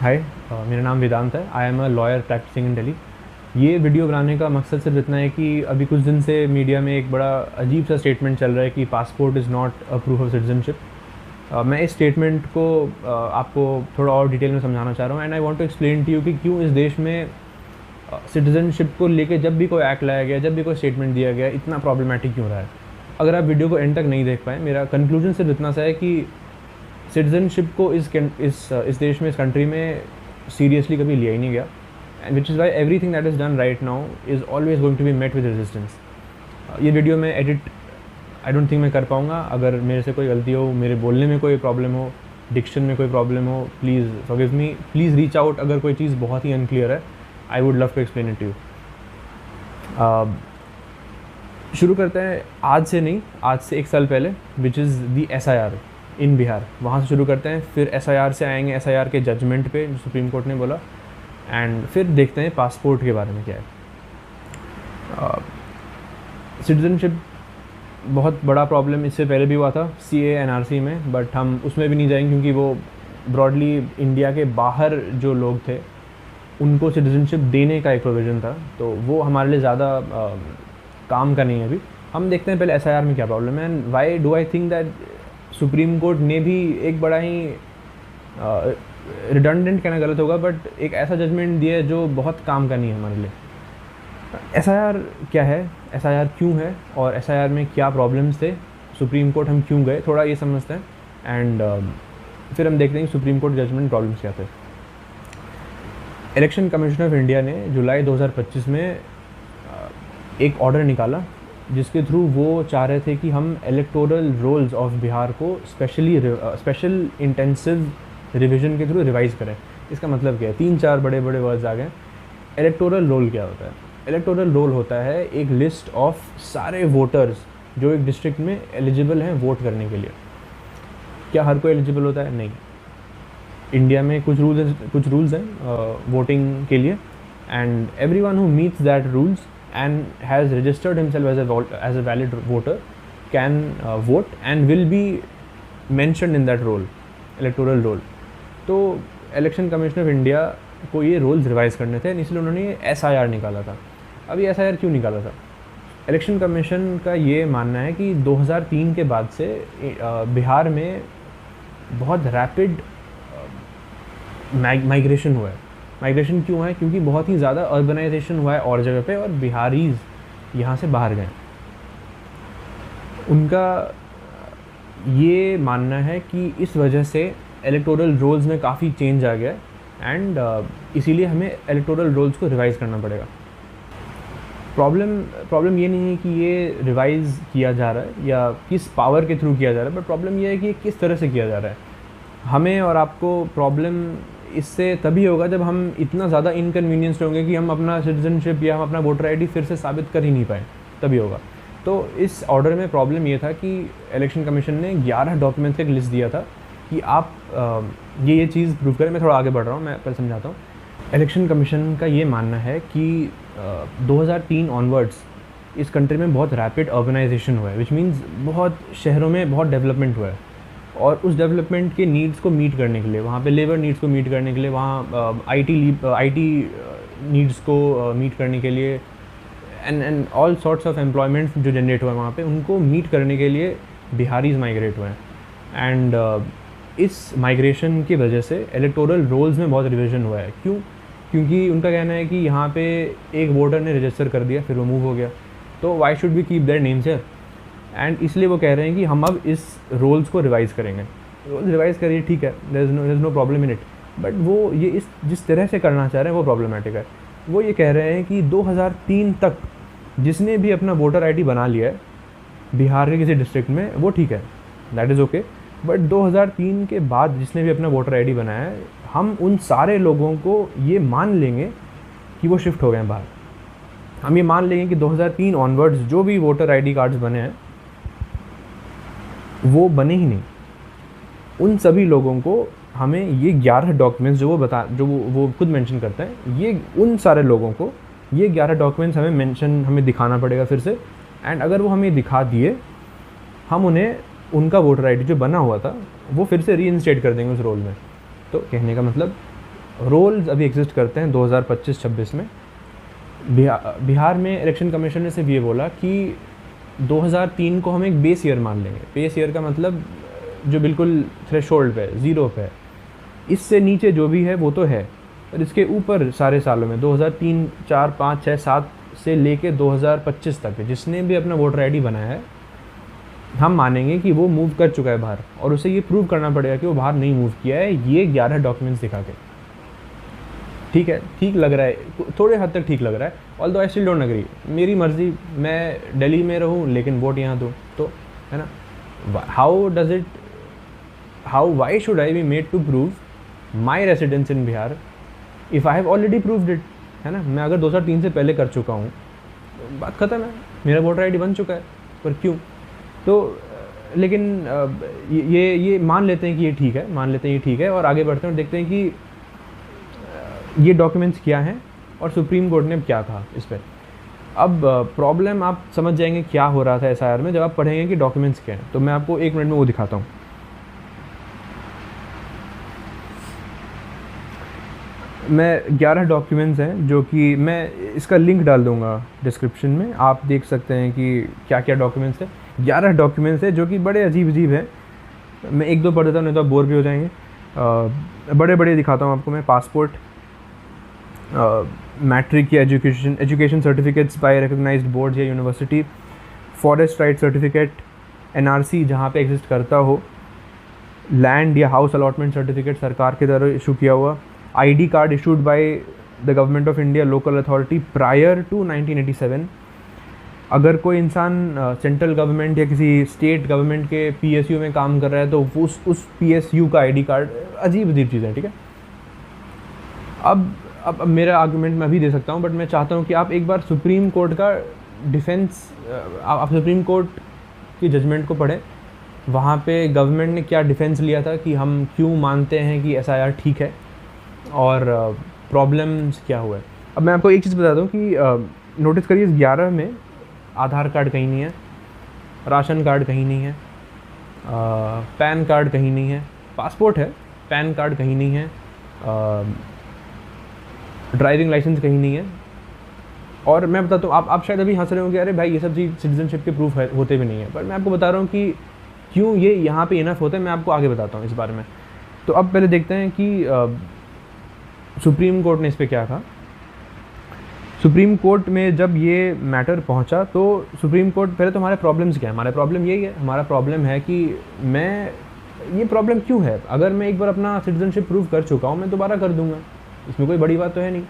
हाय, मेरा नाम वेदांत है। I am a lawyer practicing in Delhi. ये वीडियो बनाने का मकसद सिर्फ इतना है कि अभी कुछ दिन से मीडिया में एक बड़ा अजीब सा स्टेटमेंट चल रहा है कि passport is not a proof of citizenship. मैं इस स्टेटमेंट को आपको थोड़ा और डिटेल में समझाना चाह रहा हूँ and I want to explain to you कि क्यों इस देश में सिटीजनशिप को लेके जब भी कोई एक्ट लाया गया, जब भी कोई स्टेटमेंट दिया गया, इतना प्रॉब्लमेटिक क्यों रहा है। अगर आप वीडियो को एंड तक नहीं देख पाए, मेरा कंक्लूजन सिर्फ इतना सा है कि सिटीजनशिप को इस देश में, इस कंट्री में सीरियसली कभी लिया ही नहीं गया, and which is why everything that is done right now is always going to be met with resistance. ये वीडियो में एडिट आई डोंट थिंक मैं कर पाऊँगा। अगर मेरे से कोई गलती हो, मेरे बोलने में कोई प्रॉब्लम हो, डिक्शन में कोई प्रॉब्लम हो, please forgive me, please reach out. अगर कोई चीज़ बहुत ही अनक्लियर है, I would love to explain it to you. शुरू करते हैं आज से नहीं, आज से 1 साल पहले, विच इज़ दी SIR इन बिहार। वहाँ से शुरू करते हैं, फिर SIR से आएंगे SIR के जजमेंट पे जो सुप्रीम कोर्ट ने बोला, एंड फिर देखते हैं पासपोर्ट के बारे में क्या है। सिटीजनशिप बहुत बड़ा प्रॉब्लम इससे पहले भी हुआ था CA NRC में, बट हम उसमें भी नहीं जाएंगे क्योंकि वो ब्रॉडली इंडिया के बाहर जो लोग थे उनको सिटीजनशिप देने का एक प्रोविज़न था, तो वो हमारे लिए ज़्यादा काम का नहीं है। अभी हम देखते हैं पहले SIR में क्या प्रॉब्लम है, and why do I think that supreme court ने भी एक बड़ा ही रिडंडेंट कहना गलत होगा, बट एक ऐसा जजमेंट दिया है जो बहुत काम का नहीं है हमारे लिए। SIR क्या है, SIR क्यों है, और SIR में क्या प्रॉब्लम्स थे, सुप्रीम कोर्ट हम क्यों गए, थोड़ा ये समझते हैं, एंड फिर हम देखते हैं कि सुप्रीम कोर्ट जजमेंट प्रॉब्लम्स क्या थे। इलेक्शन कमीशन ऑफ इंडिया ने जुलाई 2025 में एक ऑर्डर निकाला जिसके थ्रू वो चाह रहे थे कि हम इलेक्टोरल रोल्स ऑफ बिहार को स्पेशल इंटेंसिव रिवीजन के थ्रू रिवाइज़ करें। इसका मतलब क्या है, 3-4 बड़े बड़े वर्ड्स आ गए। इलेक्टोरल रोल क्या होता है? इलेक्टोरल रोल होता है एक लिस्ट ऑफ सारे वोटर्स जो एक डिस्ट्रिक्ट में एलिजिबल हैं वोट करने के लिए। क्या हर कोई एलिजिबल होता है? नहीं। इंडिया में कुछ रूल्स हैं वोटिंग के लिए, and everyone who meets that rules and has registered himself as a valid voter can vote and will be mentioned in that roll, electoral roll। तो इलेक्शन कमीशन ऑफ इंडिया को ये roles revise करने थे, इसलिए उन्होंने ये SIR निकाला था। अब ये SIR क्यों निकाला था? इलेक्शन कमीशन का ये मानना है कि 2003 के बाद से बिहार में बहुत रैपिड माइग्रेशन हुआ है। माइग्रेशन क्यों है? क्योंकि बहुत ही ज़्यादा अर्बनाइजेशन हुआ है और जगह पे, और बिहारीज यहाँ से बाहर गए। उनका ये मानना है कि इस वजह से इलेक्टोरल रोल्स में काफ़ी चेंज आ गया है, एंड इसीलिए हमें इलेक्टोरल रोल्स को रिवाइज़ करना पड़ेगा। प्रॉब्लम ये नहीं है कि ये रिवाइज़ किया जा रहा है या किस पावर के थ्रू किया जा रहा है, बट प्रॉब्लम ये है कि किस तरह से किया जा रहा है। हमें और आपको प्रॉब्लम इससे तभी होगा जब हम इतना ज़्यादा इनकन्वीनियंस्ड होंगे कि हम अपना सिटीजनशिप या हम अपना वोटर ID फिर से साबित कर ही नहीं पाए, तभी होगा। तो इस ऑर्डर में प्रॉब्लम ये था कि इलेक्शन कमीशन ने 11 डॉक्यूमेंट्स का एक लिस्ट दिया था कि आप ये चीज़ प्रूव करें। मैं थोड़ा आगे बढ़ रहा हूँ, मैं पहले समझाता हूँ। इलेक्शन कमीशन का ये मानना है कि 2003 ऑनवर्ड्स इस कंट्री में बहुत रैपिड अर्बनाइजेशन हुआ है, विच मीन्स बहुत शहरों में बहुत डेवलपमेंट हुआ है, और उस डेवलपमेंट के नीड्स को मीट करने के लिए, वहाँ पे लेबर नीड्स को मीट करने के लिए, वहाँ IT नीड्स को मीट करने के लिए, and all sorts of employment जो जनरेट हुआ है वहाँ पे, उनको मीट करने के लिए बिहारीज माइग्रेट हुए हैं। एंड इस माइग्रेशन की वजह से इलेक्टोरल रोल्स में बहुत रिविजन हुआ है। क्यों? क्योंकि उनका कहना है कि यहाँ पे एक वोटर ने रजिस्टर कर दिया, फिर वो मूव हो गया, तो why should we keep their names here, and इसलिए वो कह रहे हैं कि हम अब इस रोल्स को रिवाइज़ करेंगे। रोल्स रिवाइज़ करिए, ठीक है, there is no problem in it, but वो ये जिस तरह से करना चाह रहे हैं वो प्रॉब्लमेटिक है। वो ये कह रहे हैं कि 2003 तक जिसने भी अपना वोटर ID बना लिया है बिहार के किसी डिस्ट्रिक्ट में, वो ठीक है, दैट इज़ ओके, बट 2003 के बाद जिसने भी अपना वोटर ID बनाया है, हम उन सारे लोगों को ये मान लेंगे कि वो शिफ्ट हो गए हैं बाहर। हम ये मान लेंगे कि 2003 ऑनवर्ड्स जो भी वोटर ID कार्ड्स बने हैं वो बने ही नहीं। उन सभी लोगों को हमें ये 11 डॉक्यूमेंट्स जो वो खुद मेंशन करते हैं, ये उन सारे लोगों को ये 11 डॉक्यूमेंट्स हमें दिखाना पड़ेगा फिर से, एंड अगर वो हमें दिखा दिए, हम उन्हें उनका वोटर ID जो बना हुआ था वो फिर से रीइंस्टेट कर देंगे उस रोल में। तो कहने का मतलब रोल्स अभी एग्जिस्ट करते हैं 2025-26 में। बिहार में इलेक्शन कमीशन ने सिर्फ ये बोला कि 2003 को हम एक बेस ईयर मान लेंगे। बेस ईयर का मतलब जो बिल्कुल थ्रेशोल्ड पे, ज़ीरो पे, इससे नीचे जो भी है वो तो है, पर इसके ऊपर सारे सालों में 2003, 4, 5, 6, 7 से लेके 2025 तक जिसने भी अपना वोटर आईडी बनाया है, हम मानेंगे कि वो मूव कर चुका है बाहर, और उसे ये प्रूव करना पड़ेगा कि वो बाहर नहीं मूव किया है, ये 11 डॉक्यूमेंट्स दिखा के। ठीक है, ठीक लग रहा है, थोड़े हद तक ठीक लग रहा है, although I still don't agree. मेरी मर्जी, मैं दिल्ली में रहूँ लेकिन वोट यहाँ दूँ, तो है ना। Why should I be made to prove my residence in Bihar if I have already proved it, है ना। मैं अगर 2003 से पहले कर चुका हूँ, बात ख़त्म है, मेरा वोटर आईडी बन चुका है, पर क्यों। तो लेकिन ये मान लेते हैं कि ये ठीक है, मान लेते हैं ये ठीक है, और आगे बढ़ते हैं और देखते हैं कि ये डॉक्यूमेंट्स क्या हैं और सुप्रीम कोर्ट ने क्या कहा इस पर। अब प्रॉब्लम आप समझ जाएंगे क्या हो रहा था एसआईआर में जब आप पढ़ेंगे कि डॉक्यूमेंट्स क्या हैं। तो मैं आपको 1 मिनट में वो दिखाता हूँ। मैं 11 डॉक्यूमेंट्स हैं जो कि मैं इसका लिंक डाल दूंगा डिस्क्रिप्शन में, आप देख सकते हैं कि क्या क्या डॉक्यूमेंट्स हैं। 11 डॉक्यूमेंट्स हैं जो कि बड़े अजीब हैं। मैं 1-2 पढ़ देता हूँ, नहीं तो आप बोर भी हो जाएंगे। बड़े बड़े दिखाता हूँ आपको मैं। पासपोर्ट, मैट्रिक या education certificates by recognized board या university, forest right certificate, NRC जहाँ पे एग्जिस्ट करता हो, लैंड या हाउस अलॉटमेंट सर्टिफिकेट सरकार के द्वारा इशू किया हुआ, ID card issued by the government of India local authority prior to 1987। अगर कोई इंसान सेंट्रल गवर्नमेंट या किसी स्टेट गवर्नमेंट के पीएसयू में काम कर रहा है तो उस पीएसयू का आईडी कार्ड, अजीब चीज़ें, ठीक है। अब मेरा आर्गूमेंट मैं भी दे सकता हूँ, बट मैं चाहता हूँ कि आप एक बार सुप्रीम कोर्ट का डिफेंस, आप सुप्रीम कोर्ट की जजमेंट को पढ़ें। वहाँ पे गवर्नमेंट ने क्या डिफेंस लिया था कि हम क्यों मानते हैं कि एसआईआर ठीक है और प्रॉब्लम्स क्या हुआ है। अब मैं आपको एक चीज़ बता दूँ कि नोटिस करिए, इस 11 में आधार कार्ड कहीं नहीं है, राशन कार्ड कहीं नहीं है, पैन कार्ड कहीं नहीं है, पासपोर्ट है, पैन कार्ड कहीं नहीं है, ड्राइविंग लाइसेंस कहीं नहीं है। और मैं बताता हूँ, आप शायद अभी हंस रहे होंगे, अरे भाई ये सब चीज़ सिटीजनशिप के प्रूफ होते भी नहीं है, पर मैं आपको बता रहा हूँ कि क्यों ये यहाँ पे इनफ होता है। मैं आपको आगे बताता हूँ इस बारे में। तो अब पहले देखते हैं कि सुप्रीम कोर्ट ने इस पर क्या कहा। सुप्रीम कोर्ट में जब ये मैटर पहुंचा तो सुप्रीम कोर्ट, पहले तो हमारे प्रॉब्लम्स क्या है। हमारा प्रॉब्लम यही है, हमारा प्रॉब्लम है कि ये प्रॉब्लम क्यों है। अगर मैं एक बार अपना सिटीजनशिप प्रूव कर चुका हूँ, मैं दोबारा कर दूंगा, इसमें कोई बड़ी बात तो है नहीं,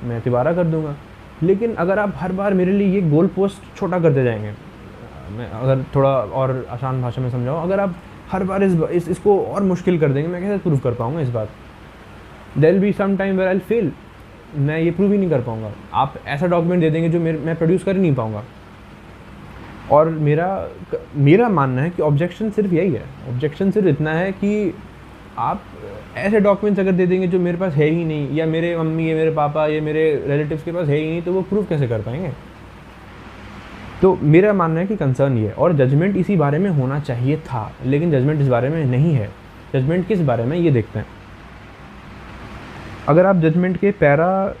मैं दोबारा कर दूंगा। लेकिन अगर आप हर बार मेरे लिए ये गोल पोस्ट छोटा करते जाएंगे, मैं अगर थोड़ा और आसान भाषा में समझाऊँ, अगर आप हर बार इसको और मुश्किल कर देंगे, मैं कैसे प्रूव कर पाऊँगा इस बात। There will be some time where I will fail, मैं ये प्रूव ही नहीं कर पाऊँगा। आप ऐसा डॉक्यूमेंट दे देंगे जो मैं प्रोड्यूस कर ही नहीं पाऊँगा। और मेरा मानना है कि ऑब्जेक्शन सिर्फ यही है, ऑब्जेक्शन सिर्फ इतना है कि आप ऐसे डॉक्यूमेंट्स अगर दे देंगे जो मेरे पास है ही नहीं, या मेरे मम्मी या मेरे पापा या मेरे रिलेटिव्स के पास है ही नहीं, तो वो प्रूव कैसे कर पाएंगे। तो मेरा मानना है कि कंसर्न ये है, और जजमेंट इसी बारे में होना चाहिए था, लेकिन जजमेंट इस बारे में नहीं है। जजमेंट किस बारे में, ये देखते हैं। अगर आप जजमेंट के पैरा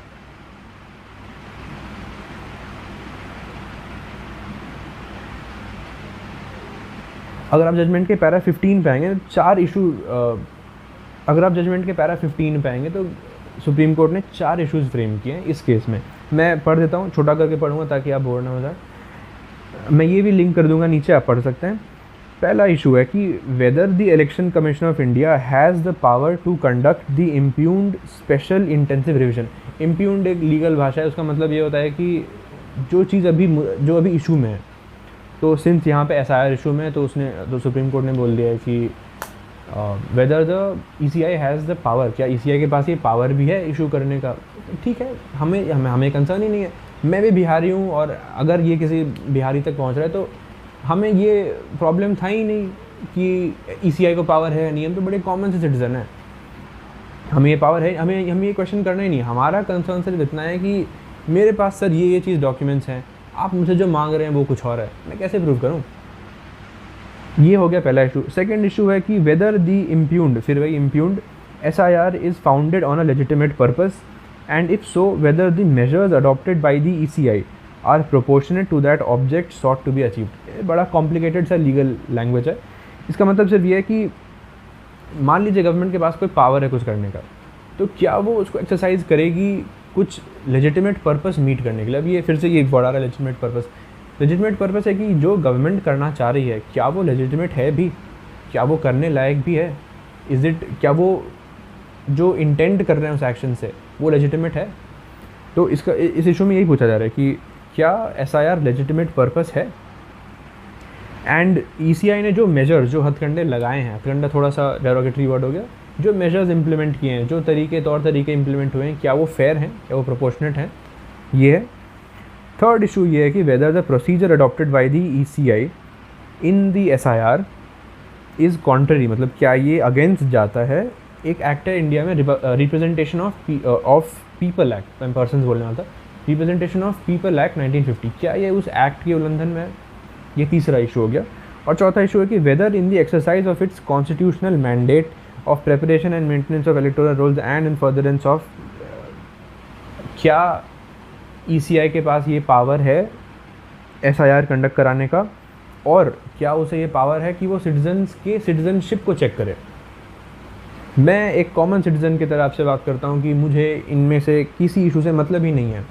15 पे आएंगे, 4 इशू, अगर आप जजमेंट के पैरा 15 पे आएंगे तो सुप्रीम कोर्ट ने 4 इश्यूज़ फ्रेम किए हैं इस केस में। मैं पढ़ देता हूँ, छोटा करके पढ़ूंगा ताकि आप बोर ना हो जाए। मैं ये भी लिंक कर दूंगा नीचे, आप पढ़ सकते हैं। पहला इशू है कि whether the Election Commission of India has the power to conduct the impugned special intensive revision. Impugned एक लीगल भाषा है, उसका मतलब ये होता है कि जो चीज़ जो अभी इशू में है, तो सिंस यहाँ पे एसआईआर इशू में है, तो सुप्रीम कोर्ट ने बोल दिया है कि whether the ECI has the power, क्या ईसीआई के पास ये पावर भी है इशू करने का। ठीक है, हमें कंसर्न ही नहीं है। मैं भी बिहारी हूँ, और अगर ये किसी बिहारी तक पहुँच रहा है तो हमें ये प्रॉब्लम था ही नहीं कि ईसीआई को पावर है नहीं। हम तो बड़े कॉमन से सिटीज़न हैं, हमें ये पावर है, हमें ये क्वेश्चन करना ही नहीं। हमारा कंसर्न सिर्फ इतना है कि मेरे पास सर ये चीज़ डॉक्यूमेंट्स हैं, आप मुझे जो मांग रहे हैं वो कुछ और है, मैं कैसे प्रूव करूँ। ये हो गया पहला इशू। सेकंड इशू है कि वेदर दी इम्प्यून्ड, फिर वही इम्प्यून्ड SIR is founded on a legitimate purpose, and if so, whether the measures adopted by the ECI are proportionate to that object sought to be achieved। ये बड़ा कॉम्प्लिकेटेड सा legal language है। इसका मतलब सिर्फ ये है कि मान लीजिए गवर्नमेंट के पास कोई पावर है कुछ करने का, तो क्या वो उसको एक्सरसाइज करेगी कुछ लेजिटिमेट पर्पस मीट करने के लिए। अब ये फिर से ये वर्ड आ रहा है लेजिटिमेट पर्पस। लेजिटिमेट पर्पस है कि जो गवर्नमेंट करना चाह रही है क्या वो लेजिटिमेट है भी, क्या वो करने लायक भी है, इज़ इट, क्या वो जो इंटेंट कर रहे हैं उस एक्शन से वो लेजिटिमेट है। तो इसका इस इशू में यही पूछा जा रहा है कि क्या SIR लेजिटिमेट पर्पस है। एंड ECI ने जो मेजर, जो हथकंडे लगाए हैं, हथकंडा थोड़ा सा डेरोगेटरी वर्ड हो गया, जो मेजर्स इंप्लीमेंट किए हैं, जो तौर तरीके इंप्लीमेंट हुए हैं, क्या वो फेयर हैं, क्या वो प्रोपोर्शनेट हैं, ये है। थर्ड इशू ये है कि whether the procedure adopted by the ECI in the SIR is contrary, मतलब क्या ये अगेंस्ट जाता है एक एक्ट है इंडिया में, रिप्रेजेंटेशन ऑफ पीपल एक्ट, मैं पर्सन बोलने वाला था, रिप्रेजेंटेशन ऑफ पीपल एक्ट 1950, क्या ये उस एक्ट के उल्लंघन में है। ये तीसरा इशू हो गया। और चौथा इशू है कि whether in the exercise of its constitutional mandate of preparation and maintenance of electoral rolls and in furtherance of, क्या ECI के पास ये पावर है SIR कंडक्ट कराने का, और क्या उसे ये पावर है कि वो सिटीजन्स के सिटीजनशिप को चेक करे। मैं एक कॉमन सिटीज़न की तरह आपसे बात करता हूँ कि मुझे इनमें से किसी इशू से मतलब ही नहीं है,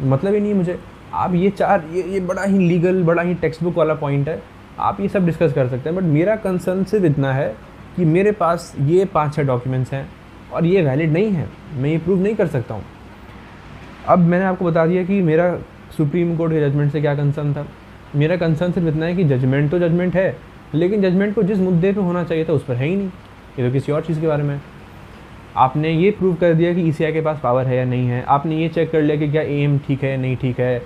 मतलब ही नहीं मुझे। आप ये बड़ा ही लीगल, बड़ा ही टेक्स्ट बुक वाला पॉइंट है, आप ये सब डिस्कस कर सकते हैं, बट मेरा कंसर्न सिर्फ इतना है कि मेरे पास ये 5-6 डॉक्यूमेंट्स हैं और ये वैलिड नहीं है, मैं ये प्रूव नहीं कर सकता हूँ। अब मैंने आपको बता दिया कि मेरा सुप्रीम कोर्ट के जजमेंट से क्या कंसर्न था। मेरा कंसर्न सिर्फ इतना है कि जजमेंट तो जजमेंट है, लेकिन जजमेंट को जिस मुद्दे पे होना चाहिए था उस पर है ही नहीं, ये तो किसी और चीज़ के बारे में। आपने ये प्रूव कर दिया कि ECI के पास पावर है या नहीं है, आपने ये चेक कर लिया कि क्या एम ठीक है या नहीं ठीक है,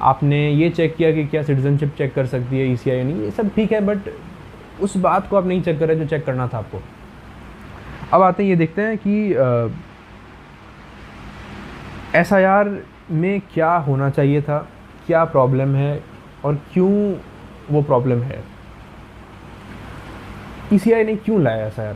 आपने ये चेक किया कि क्या सिटीजनशिप चेक कर सकती है ECI या नहीं, ये सब ठीक है, बट उस बात को आप नहीं चेक कर रहे जो चेक करना था आपको। अब आते हैं, ये देखते हैं कि SIR में क्या होना चाहिए था, क्या प्रॉब्लम है और क्यों वो प्रॉब्लम है। ECI ने क्यों लाया SIR,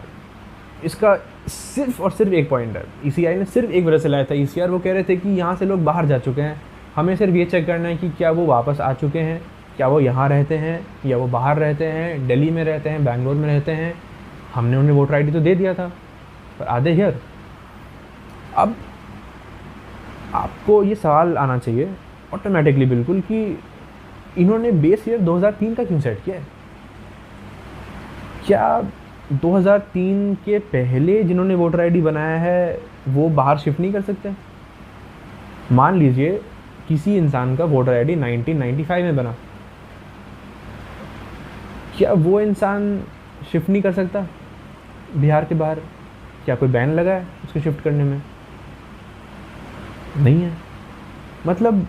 इसका सिर्फ और सिर्फ एक पॉइंट है। ECI ने सिर्फ एक वजह से लाया था ECR। वो कह रहे थे कि यहाँ से लोग बाहर जा चुके हैं, हमें सिर्फ ये चेक करना है कि क्या वो वापस आ चुके हैं, क्या वो यहाँ रहते हैं या वो बाहर रहते हैं, दिल्ली में रहते हैं, बैंगलोर में रहते हैं। हमने उन्हें वोटर ID तो दे दिया था, पर आधे हियर। अब आपको ये सवाल आना चाहिए ऑटोमेटिकली बिल्कुल कि इन्होंने बेस ईयर 2003 का क्यों सेट किया है। क्या 2003 के पहले जिन्होंने वोटर ID बनाया है वो बाहर शिफ्ट नहीं कर सकते। मान लीजिए किसी इंसान का वोटर ID 1995 में बना, क्या वो इंसान शिफ्ट नहीं कर सकता बिहार के बाहर? क्या कोई बैन लगा है उसको शिफ्ट करने में? नहीं है। मतलब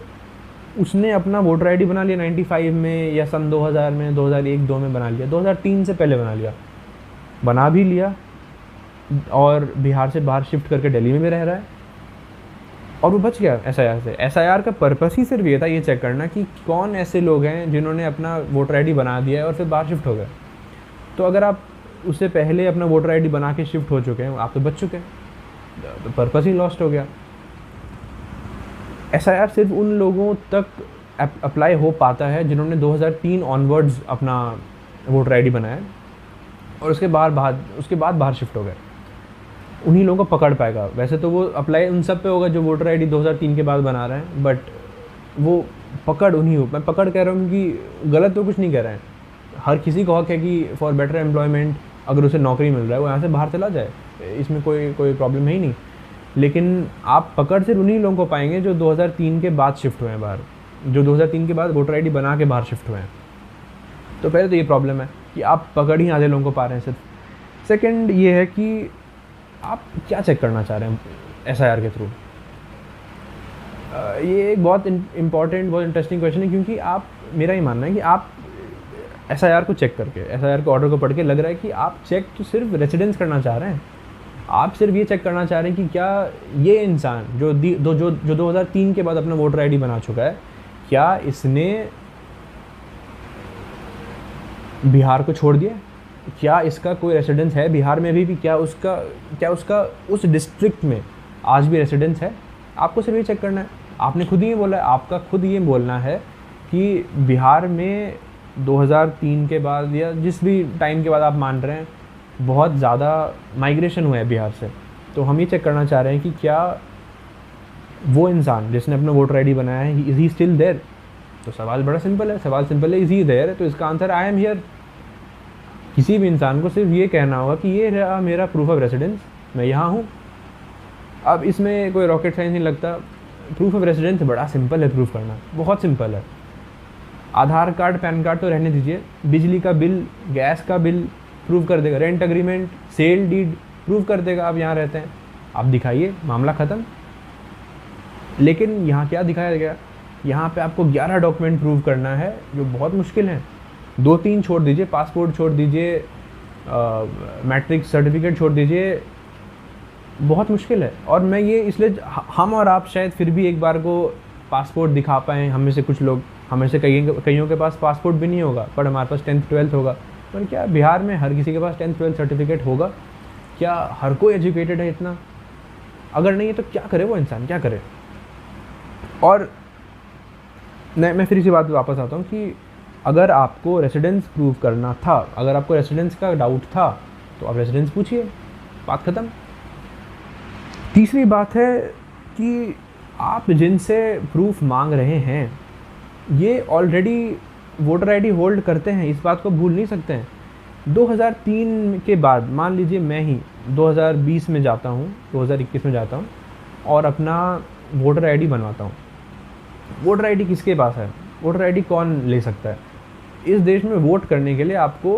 उसने अपना वोटर ID बना लिया 95 में या सन 2000 में, 2001-2 में बना लिया, 2003 से पहले बना भी लिया और बिहार से बाहर शिफ्ट करके दिल्ली में भी रह रहा है और वो बच गया SIR से। SIR का पर्पस ही सिर्फ ये था, ये चेक करना कि कौन ऐसे लोग हैं जिन्होंने अपना वोटर ID बना दिया है और फिर बाहर शिफ्ट हो गए। तो अगर आप उससे पहले अपना वोटर ID बना के शिफ्ट हो चुके हैं, आप तो बच चुके हैं, तो पर्पस ही लॉस्ट हो गया। SIR सिर्फ उन लोगों तक अप्लाई हो पाता है जिन्होंने 2003 ऑनवर्ड्स अपना वोटर ID बनाया और उसके बाद बाहर शिफ्ट हो गए, उन्हीं लोगों को पकड़ पाएगा। वैसे तो वो अप्लाई उन सब पे होगा जो वोटर ID 2003 के बाद बना रहे हैं, बट वो पकड़ उन्हीं हो। मैं पकड़ कह रहा हूँ कि गलत तो कुछ नहीं कह रहे हैं, हर किसी को हक है कि फॉर बेटर एम्प्लॉयमेंट अगर उसे नौकरी मिल रहा है वो यहाँ से बाहर चला जाए, इसमें कोई प्रॉब्लम है ही नहीं। लेकिन आप पकड़ सिर्फ उन्हीं लोगों को पाएंगे जो 2003 के बाद शिफ्ट हुए हैं बाहर, जो 2003 के बाद वोटर ID बना के बाहर शिफ्ट हुए हैं। तो पहले तो ये प्रॉब्लम है कि आप पकड़ ही आधे लोगों को पा रहे हैं सिर्फ। सेकंड ये है कि आप क्या चेक करना चाह रहे हैं SIR के थ्रू। ये एक बहुत इम्पॉर्टेंट, बहुत इंटरेस्टिंग क्वेश्चन है, क्योंकि आप, मेरा ही मानना है कि आप SIR को चेक करके, SIR के ऑर्डर को पढ़ के लग रहा है कि आप चेक तो सिर्फ रेसिडेंस करना चाह रहे हैं। आप सिर्फ ये चेक करना चाह रहे हैं कि क्या ये इंसान जो 2003 के बाद अपना वोटर ID बना चुका है, क्या इसने बिहार को छोड़ दिया, क्या इसका कोई रेसिडेंस है बिहार में भी क्या उसका उस डिस्ट्रिक्ट में आज भी रेसिडेंस है? आपको सिर्फ ये चेक करना है। आपने खुद ही बोला है, आपका खुद ये बोलना है कि बिहार में 2003 के बाद या जिस भी टाइम के बाद आप मान रहे हैं, बहुत ज़्यादा माइग्रेशन हुआ है बिहार से। तो हम ये चेक करना चाह रहे हैं कि क्या वो इंसान जिसने अपना वोटर आईडी बनाया है, इज़ ही स्टिल देयर? तो सवाल बड़ा सिंपल है, इज़ ही देयर? तो इसका आंसर आई एम हियर। किसी भी इंसान को सिर्फ ये कहना होगा कि ये रहा मेरा प्रूफ ऑफ रेसिडेंस, मैं यहाँ हूँ। अब इसमें कोई रॉकेट साइंस नहीं लगता। प्रूफ ऑफ रेसिडेंस बड़ा सिंपल है प्रूफ करना, बहुत सिंपल है। आधार कार्ड, पैन कार्ड तो रहने दीजिए, बिजली का बिल, गैस का बिल प्रूव कर देगा, rent agreement, sale deed prove कर देगा आप यहाँ रहते हैं। आप दिखाइए, मामला ख़त्म। लेकिन यहाँ क्या दिखाया गया? यहाँ पे आपको 11 डॉक्यूमेंट प्रूव करना है, जो बहुत मुश्किल है। 2-3 छोड़ दीजिए, पासपोर्ट छोड़ दीजिए, मैट्रिक सर्टिफिकेट छोड़ दीजिए, बहुत मुश्किल है। और मैं ये इसलिए, हम और आप शायद फिर भी एक बार को पासपोर्ट दिखा पाएँ, हम में से कुछ लोग, हमें से कईयों के पास पासपोर्ट भी नहीं होगा, पर हमारे पास 10th 12th होगा। पर क्या बिहार में हर किसी के पास 10th 12th सर्टिफिकेट होगा? क्या हर कोई एजुकेटेड है इतना? अगर नहीं है तो क्या करे वो इंसान, क्या करे? और मैं फिर इसी बात पे वापस आता हूँ कि अगर आपको रेसिडेंस प्रूव करना था, अगर आपको रेसिडेंस का डाउट था, तो आप रेसिडेंस पूछिए, बात ख़त्म। तीसरी बात है कि आप जिनसे प्रूफ मांग रहे हैं ये ऑलरेडी वोटर आईडी होल्ड करते हैं, इस बात को भूल नहीं सकते हैं। 2003 के बाद मान लीजिए मैं ही 2020 में जाता हूँ, 2021 में जाता हूँ और अपना वोटर आईडी बनवाता हूँ। वोटर आईडी किसके पास है? वोटर आईडी कौन ले सकता है? इस देश में वोट करने के लिए आपको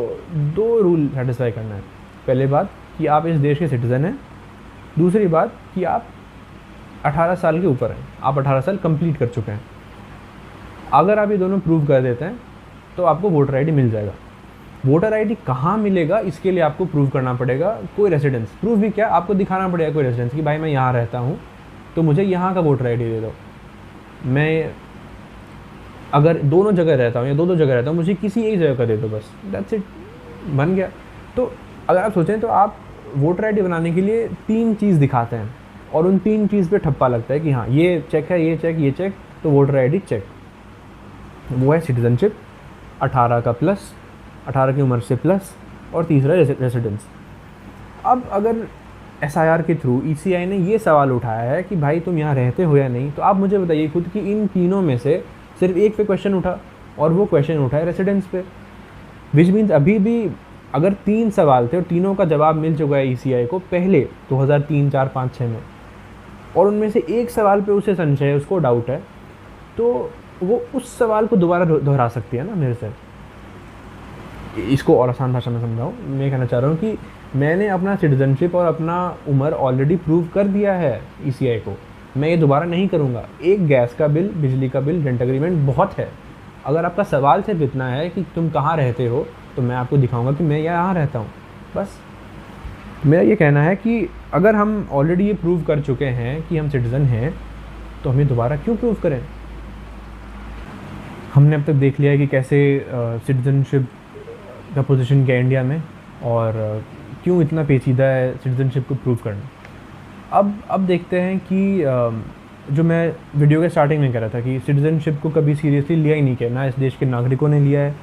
2 रूल सेटिस्फाई करना है। पहले बात कि आप इस देश के सिटीज़न हैं, दूसरी बात कि आप 18 साल के ऊपर हैं, आप 18 साल कंप्लीट कर चुके हैं। अगर आप ये दोनों प्रूव कर देते हैं तो आपको वोटर आईडी मिल जाएगा। वोटर आईडी कहाँ मिलेगा, इसके लिए आपको प्रूव करना पड़ेगा कोई रेसिडेंस। प्रूफ भी क्या, आपको दिखाना पड़ेगा कोई रेसिडेंस कि भाई मैं यहाँ रहता हूँ तो मुझे यहाँ का वोटर आईडी दे दो। मैं अगर दोनों जगह रहता हूँ या दो जगह रहता हूँ, मुझे किसी एक जगह का दे दो, बस दैट्स इट, बन गया। तो अगर आप सोचें तो आप वोटर आईडी बनाने के लिए 3 चीज़ दिखाते हैं और उन 3 चीज़ पे ठप्पा लगता है कि हाँ ये चेक है, ये चेक, तो वोटर आईडी चेक। वो है सिटीजनशिप, 18 का प्लस, 18 की उम्र से प्लस, और तीसरा रेसिडेंस। अब अगर SIR के थ्रू ECI ने ये सवाल उठाया है कि भाई तुम यहाँ रहते हो या नहीं, तो आप मुझे बताइए खुद कि इन तीनों में से सिर्फ एक पे क्वेश्चन उठा और वो क्वेश्चन उठा है रेसिडेंस पे। विच मीन्स अभी भी अगर 3 सवाल थे और तीनों का जवाब मिल चुका है ECI को पहले 2003, 4, 5, 6 में, और उनमें से एक सवाल पे उसे संशय है, उसको डाउट है, तो वो उस सवाल को दोबारा दोहरा सकती है ना मेरे से। इसको और आसान भाषा में समझाऊँ, मैं कहना चाह रहा हूँ कि मैंने अपना सिटीजनशिप और अपना उम्र ऑलरेडी प्रूव कर दिया है ECI को, मैं ये दोबारा नहीं करूँगा। एक गैस का बिल, बिजली का बिल, रेंट एग्रीमेंट बहुत है। अगर आपका सवाल सिर्फ इतना है कि तुम कहाँ रहते हो, तो मैं आपको दिखाऊंगा कि मैं यहाँ रहता हूँ, बस। मेरा ये कहना है कि अगर हम ऑलरेडी ये प्रूव कर चुके हैं कि हम सिटीज़न हैं, तो हमें दोबारा क्यों प्रूव करें? हमने अब तक देख लिया है कि कैसे सिटीजनशिप का पोजीशन क्या है इंडिया में, और क्यों इतना पेचीदा है सिटीजनशिप को प्रूव करना। अब देखते हैं कि जो मैं वीडियो के स्टार्टिंग में कह रहा था कि सिटीजनशिप को कभी सीरियसली लिया ही नहीं किया, ना इस देश के नागरिकों ने लिया है,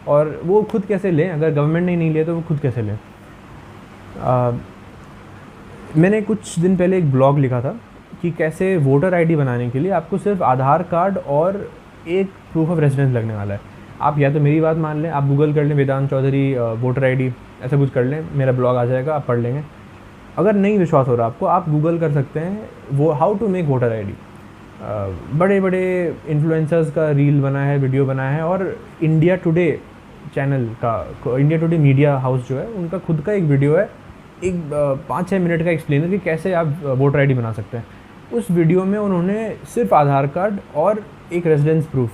और वो खुद कैसे लें? अगर गवर्नमेंट ने नहीं लिया तो वो खुद कैसे लें? मैंने कुछ दिन पहले एक ब्लॉग लिखा था कि कैसे वोटर आईडी बनाने के लिए आपको सिर्फ आधार कार्ड और एक प्रूफ ऑफ रेसिडेंस लगने वाला है। आप या तो मेरी बात मान लें, आप गूगल कर लें वेदांत चौधरी वोटर आईडी, ऐसा कुछ कर लें, मेरा ब्लॉग आ जाएगा, आप पढ़ लेंगे। अगर नहीं विश्वास हो रहा आपको, आप गूगल कर सकते हैं वो how to make voter ID. बड़े बड़े इन्फ्लुएंसर्स का रील बना है, वीडियो बना है, और इंडिया टुडे चैनल का, इंडिया टुडे मीडिया हाउस जो है, उनका खुद का एक वीडियो है, एक 5-6 मिनट का एक्सप्लेनर कि कैसे आप वोटर आईडी बना सकते हैं। उस वीडियो में उन्होंने सिर्फ आधार कार्ड और एक रेजिडेंस प्रूफ,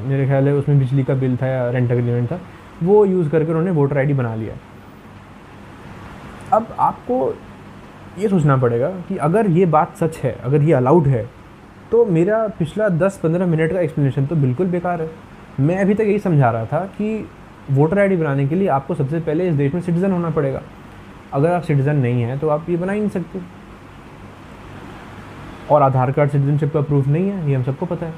मेरे ख्याल है उसमें बिजली का बिल था या रेंट एग्रीमेंट था, वो यूज़ करके उन्होंने वोटर आईडी बना लिया। अब आपको ये सोचना पड़ेगा कि अगर ये बात सच है, अगर ये अलाउड है, तो मेरा पिछला 10-15 मिनट का एक्सप्लेनेशन तो बिल्कुल बेकार है। मैं अभी तक यही समझा रहा था कि वोटर आईडी बनाने के लिए आपको सबसे पहले इस देश में सिटीज़न होना पड़ेगा। अगर आप सिटीज़न नहीं हैं तो आप ये बना ही नहीं सकते। और आधार कार्ड सिटीजनशिप का प्रूफ नहीं है, ये हम सबको पता है।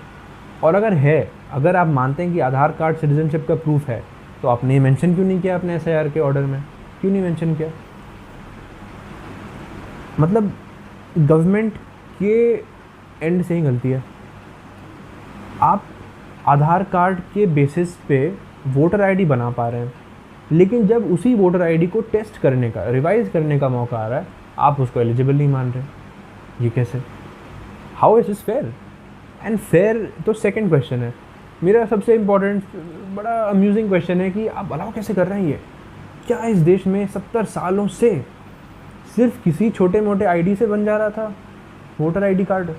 और अगर आप मानते हैं कि आधार कार्ड सिटीजनशिप का प्रूफ है, तो आपने मेंशन क्यों नहीं किया अपने SIR के ऑर्डर में? क्यों नहीं मेंशन किया? मतलब गवर्नमेंट के एंड से ही गलती है। आप आधार कार्ड के बेसिस पे वोटर आईडी बना पा रहे हैं, लेकिन जब उसी वोटर आईडी को टेस्ट करने का, रिवाइज करने का मौका आ रहा है, आप उसको एलिजिबल नहीं मान रहे। ये कैसे? How is this fair? And fair तो सेकंड क्वेश्चन है। मेरा सबसे इम्पोर्टेंट, बड़ा अम्यूजिंग क्वेश्चन है कि आप अलाउ कैसे कर रहे हैं ये? क्या इस देश में 70 सालों से सिर्फ किसी छोटे मोटे आईडी से बन जा रहा था वोटर आईडी कार्ड?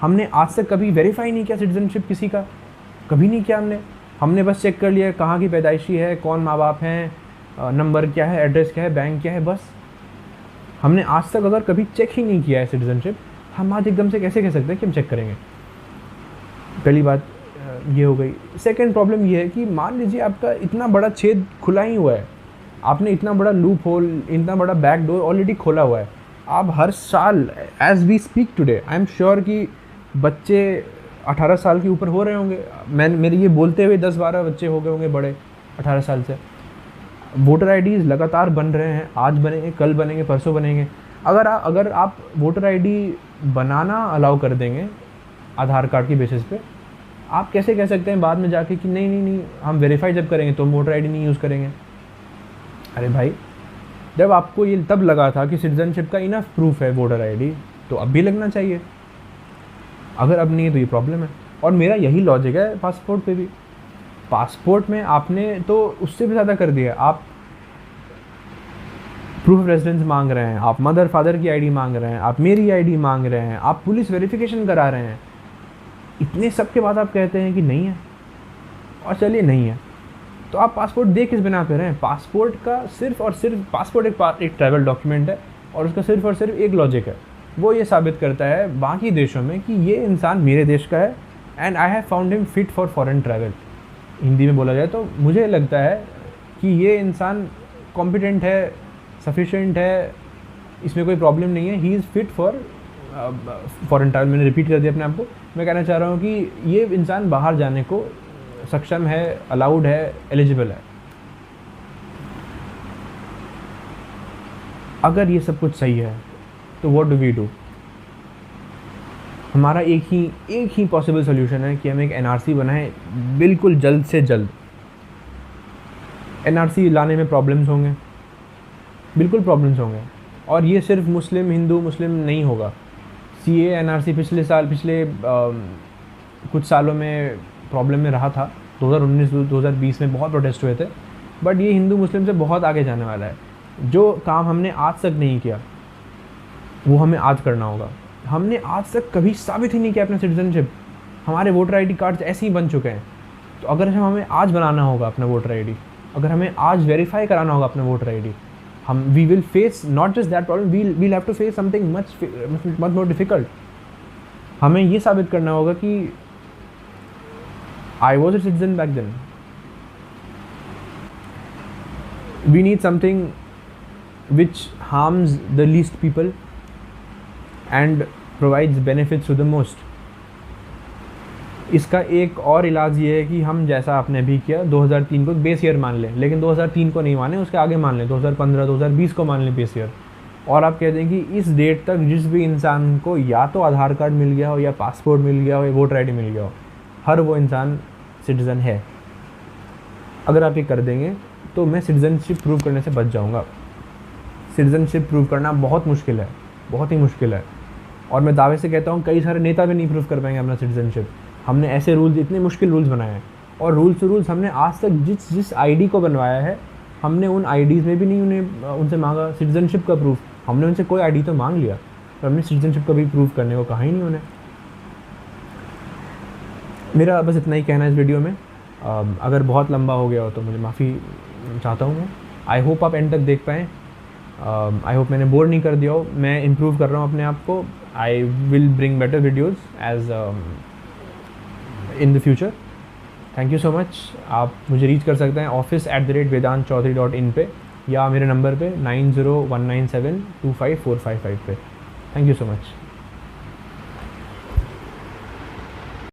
हमने आज तक कभी वेरीफाई नहीं किया सिटीजनशिप किसी का? कभी नहीं किया हमने बस चेक कर लिया कहाँ की पैदाइशी है, कौन माँ बाप हैं, नंबर क्या है, एड्रेस क्या है, बैंक क्या है, बस। हमने आज तक अगर कभी चेक ही नहीं किया है सिटीजनशिप, हम आज एकदम से कैसे कह सकते हैं कि हम चेक करेंगे? पहली बात ये हो गई। सेकंड प्रॉब्लम ये है कि मान लीजिए आपका इतना बड़ा छेद खुला ही हुआ है, आपने इतना बड़ा लूप होल, इतना बड़ा बैक डोर ऑलरेडी खोला हुआ है। आप हर साल, as we speak today, I am sure कि बच्चे 18 साल के ऊपर हो रहे होंगे। मेरे ये बोलते हुए 10-12 बच्चे हो गए होंगे बड़े 18 साल से। वोटर आईडीज़ लगातार बन रहे हैं, आज बनेंगे, कल बनेंगे, परसों बनेंगे। अगर आप वोटर आईडी बनाना अलाउ कर देंगे आधार कार्ड की बेसिस पे, आप कैसे कह सकते हैं बाद में जाके कि नहीं हम वेरीफाई जब करेंगे तो हम वोटर आईडी नहीं यूज़ करेंगे? अरे भाई, जब आपको ये तब लगा था कि सिटीजनशिप का इनफ प्रूफ है वोटर आईडी, तो अब भी लगना चाहिए। अगर अब नहीं है तो ये प्रॉब्लम है। और मेरा यही लॉजिक है पासपोर्ट पे भी। पासपोर्ट में आपने तो उससे भी ज़्यादा कर दिया। आप प्रूफ ऑफ रेजिडेंस मांग रहे हैं, आप मदर फादर की आईडी मांग रहे हैं, आप मेरी आईडी मांग रहे हैं, आप पुलिस वेरिफिकेशन करा रहे हैं। इतने सब के बाद आप कहते हैं कि नहीं है। और चलिए नहीं है तो आप पासपोर्ट दे किस बिना पे रहे हैं? पासपोर्ट का सिर्फ और सिर्फ, पासपोर्ट एक ट्रैवल डॉक्यूमेंट है और उसका सिर्फ और सिर्फ एक लॉजिक है, वो ये साबित करता है बाकी देशों में कि ये इंसान मेरे देश का है and I have found him fit for foreign travel. Hindi में बोला जाए तो मुझे लगता है कि ये इंसान कॉम्पिटेंट है, सफिशेंट है, इसमें कोई प्रॉब्लम नहीं है, he is fit for foreign travel. मैंने रिपीट कर दिया अपने आप को। मैं कहना चाह रहा हूँ कि ये इंसान बाहर जाने को सक्षम है, अलाउड है, एलिजिबल है। अगर ये सब कुछ सही है तो व्हाट डू वी डू? हमारा एक ही पॉसिबल सोल्यूशन है कि हम एक NRC बनाएं बिल्कुल जल्द से जल्द। NRC लाने में प्रॉब्लम्स होंगे, बिल्कुल प्रॉब्लम्स होंगे, और ये सिर्फ मुस्लिम हिंदू मुस्लिम नहीं होगा। CA NRC पिछले कुछ सालों में प्रॉब्लम में रहा था। 2019-2020 में बहुत प्रोटेस्ट हुए थे, बट ये हिंदू मुस्लिम से बहुत आगे जाने वाला है। जो काम हमने आज तक नहीं किया वो हमें आज करना होगा। हमने आज तक कभी साबित ही नहीं किया अपना सिटीजनशिप। हमारे वोटर आईडी कार्ड्स ऐसे ही बन चुके हैं। तो अगर हमें आज बनाना होगा अपना वोटर आईडी, अगर हमें आज वेरीफाई कराना होगा अपना voter ID, we will face not just that problem, we'll have to face something much more difficult. हमें ये साबित करना होगा कि I was a citizen back then. We need something which harms the least people and provides benefits to the most. इसका एक और इलाज ये है कि हम जैसा आपने अभी किया 2003 को बेस ईयर मान लें, लेकिन 2003 को नहीं माने, उसके आगे मान लें, 2015 2020 को मान लें बेस ईयर। और आप कहते हैं कि इस डेट तक जिस भी इंसान को या तो आधार कार्ड मिल गया हो, या पासपोर्ट मिल गया हो, या वोटर आईडी मिल गया हो, हर वो इंसान सिटीज़न है। अगर आप ये कर देंगे तो मैं सिटीज़नशिप प्रूव करने से बच जाऊंगा। सिटीज़नशिप प्रूव करना बहुत मुश्किल है, बहुत ही मुश्किल है। और मैं दावे से कहता हूँ कई सारे नेता भी नहीं प्रूव कर पाएंगे अपना सिटीज़नशिप। हमने ऐसे रूल्स, इतने मुश्किल रूल्स बनाए हैं, और रूल्स हमने आज तक जिस आईडी को बनवाया है, हमने उन आईडीज़ में भी नहीं उनसे मांगा सिटीज़नशिप का प्रूफ। हमने उनसे कोई आईडी तो मांग लिया, पर हमने सिटीज़नशिप का भी प्रूव करने को कहा ही नहीं उन्हें। मेरा बस इतना ही कहना है इस वीडियो में। अगर बहुत लंबा हो गया हो तो मुझे माफ़ी चाहता हूँ मैं। आई होप आप एंड तक देख पाएँ। आई होप मैंने बोर नहीं कर दिया हो। मैं इम्प्रूव कर रहा हूँ अपने आप को। I will bring better videos as in the future. Thank you so much. आप मुझे रीच कर सकते हैं office@vedantchaudhary.in पे या मेरे नंबर पे 9019725455 पे। Thank you so much.